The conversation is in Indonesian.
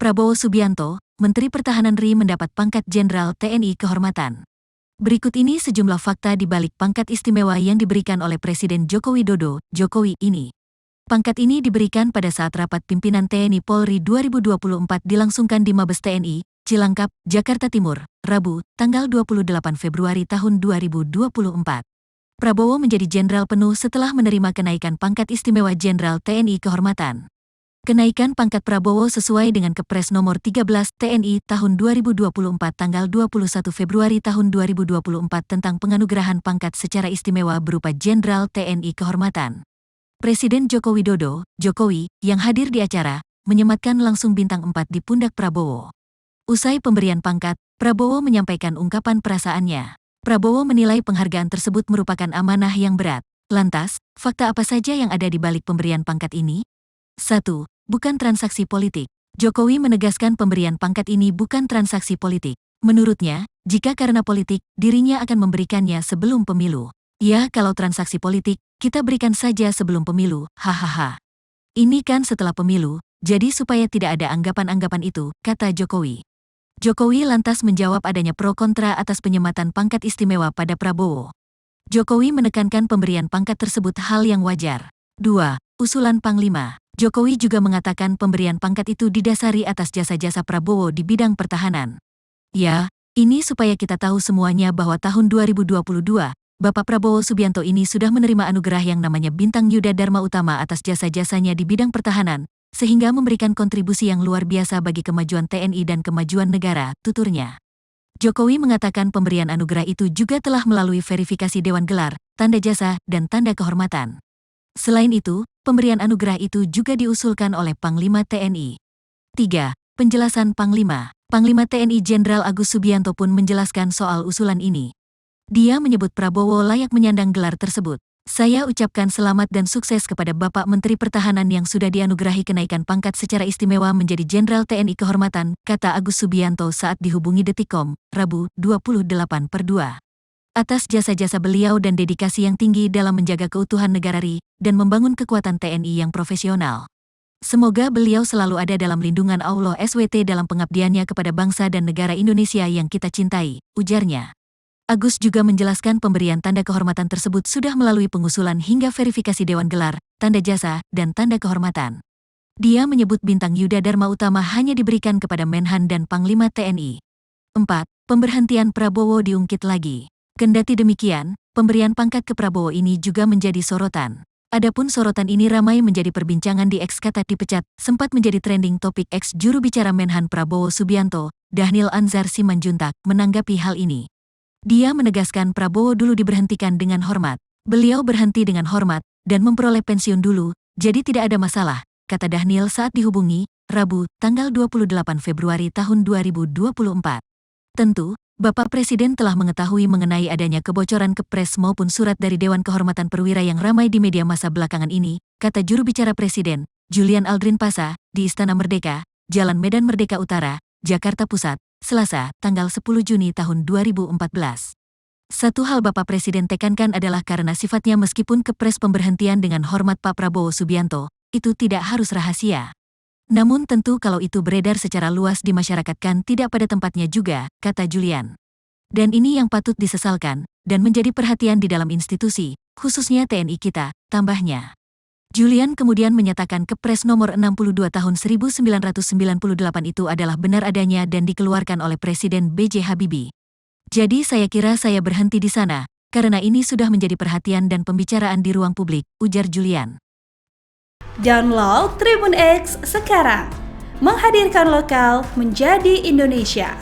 Prabowo Subianto, Menteri Pertahanan RI mendapat pangkat Jenderal TNI Kehormatan. Berikut ini sejumlah fakta di balik pangkat istimewa yang diberikan oleh Presiden Joko Widodo, Jokowi ini. Pangkat ini diberikan pada saat rapat pimpinan TNI Polri 2024 dilangsungkan di Mabes TNI, Cilangkap, Jakarta Timur, Rabu, tanggal 28 Februari tahun 2024. Prabowo menjadi jenderal penuh setelah menerima kenaikan pangkat istimewa Jenderal TNI Kehormatan. Kenaikan pangkat Prabowo sesuai dengan Kepres nomor 13 TNI tahun 2024 tanggal 21 Februari tahun 2024 tentang penganugerahan pangkat secara istimewa berupa Jenderal TNI Kehormatan. Presiden Joko Widodo, Jokowi, yang hadir di acara, menyematkan langsung bintang 4 di pundak Prabowo. Usai pemberian pangkat, Prabowo menyampaikan ungkapan perasaannya. Prabowo menilai penghargaan tersebut merupakan amanah yang berat. Lantas, fakta apa saja yang ada di balik pemberian pangkat ini? 1. Bukan transaksi politik. Jokowi menegaskan pemberian pangkat ini bukan transaksi politik. Menurutnya, jika karena politik, dirinya akan memberikannya sebelum pemilu. Ya, kalau transaksi politik, kita berikan saja sebelum pemilu, hahaha. Ini kan setelah pemilu, jadi supaya tidak ada anggapan-anggapan itu, kata Jokowi. Jokowi lantas menjawab adanya pro kontra atas penyematan pangkat istimewa pada Prabowo. Jokowi menekankan pemberian pangkat tersebut hal yang wajar. 2. Usulan Panglima. Jokowi juga mengatakan pemberian pangkat itu didasari atas jasa-jasa Prabowo di bidang pertahanan. Ya, ini supaya kita tahu semuanya bahwa tahun 2022, Bapak Prabowo Subianto ini sudah menerima anugerah yang namanya Bintang Yuda Dharma Utama atas jasa-jasanya di bidang pertahanan, sehingga memberikan kontribusi yang luar biasa bagi kemajuan TNI dan kemajuan negara, tuturnya. Jokowi mengatakan pemberian anugerah itu juga telah melalui verifikasi Dewan Gelar, tanda jasa, dan tanda kehormatan. Selain itu, pemberian anugerah itu juga diusulkan oleh Panglima TNI. 3. Penjelasan Panglima. Panglima TNI Jenderal Agus Subianto pun menjelaskan soal usulan ini. Dia menyebut Prabowo layak menyandang gelar tersebut. Saya ucapkan selamat dan sukses kepada Bapak Menteri Pertahanan yang sudah dianugerahi kenaikan pangkat secara istimewa menjadi Jenderal TNI Kehormatan, kata Agus Subianto saat dihubungi Detikcom, Rabu, 28/2. Atas jasa-jasa beliau dan dedikasi yang tinggi dalam menjaga keutuhan negara RI dan membangun kekuatan TNI yang profesional. Semoga beliau selalu ada dalam lindungan Allah SWT dalam pengabdiannya kepada bangsa dan negara Indonesia yang kita cintai, ujarnya. Agus juga menjelaskan pemberian tanda kehormatan tersebut sudah melalui pengusulan hingga verifikasi Dewan Gelar, tanda jasa, dan tanda kehormatan. Dia menyebut Bintang Yuda Dharma Utama hanya diberikan kepada Menhan dan Panglima TNI. 4. Pemberhentian Prabowo diungkit lagi. Kendati demikian, pemberian pangkat ke Prabowo ini juga menjadi sorotan. Adapun sorotan ini ramai menjadi perbincangan di X kata dipecat, sempat menjadi trending topik X juru bicara Menhan Prabowo Subianto, Dhanil Anzar Simanjuntak, menanggapi hal ini. Dia menegaskan Prabowo dulu diberhentikan dengan hormat. Beliau berhenti dengan hormat, dan memperoleh pensiun dulu, jadi tidak ada masalah, kata Dhanil saat dihubungi, Rabu, tanggal 28 Februari tahun 2024. Tentu, Bapak Presiden telah mengetahui mengenai adanya kebocoran Kepres maupun surat dari Dewan Kehormatan Perwira yang ramai di media masa belakangan ini, kata juru bicara Presiden, Julian Aldrin Pasa, di Istana Merdeka, Jalan Medan Merdeka Utara, Jakarta Pusat, Selasa, tanggal 10 Juni tahun 2014. Satu hal Bapak Presiden tekankan adalah karena sifatnya meskipun Kepres pemberhentian dengan hormat Pak Prabowo Subianto, itu tidak harus rahasia. Namun tentu kalau itu beredar secara luas di masyarakat kan tidak pada tempatnya juga, kata Julian. Dan ini yang patut disesalkan, dan menjadi perhatian di dalam institusi, khususnya TNI kita, tambahnya. Julian kemudian menyatakan Kepres nomor 62 tahun 1998 itu adalah benar adanya dan dikeluarkan oleh Presiden B.J. Habibie. Jadi saya kira saya berhenti di sana, karena ini sudah menjadi perhatian dan pembicaraan di ruang publik, ujar Julian. Download Tribun X sekarang, menghadirkan lokal menjadi Indonesia.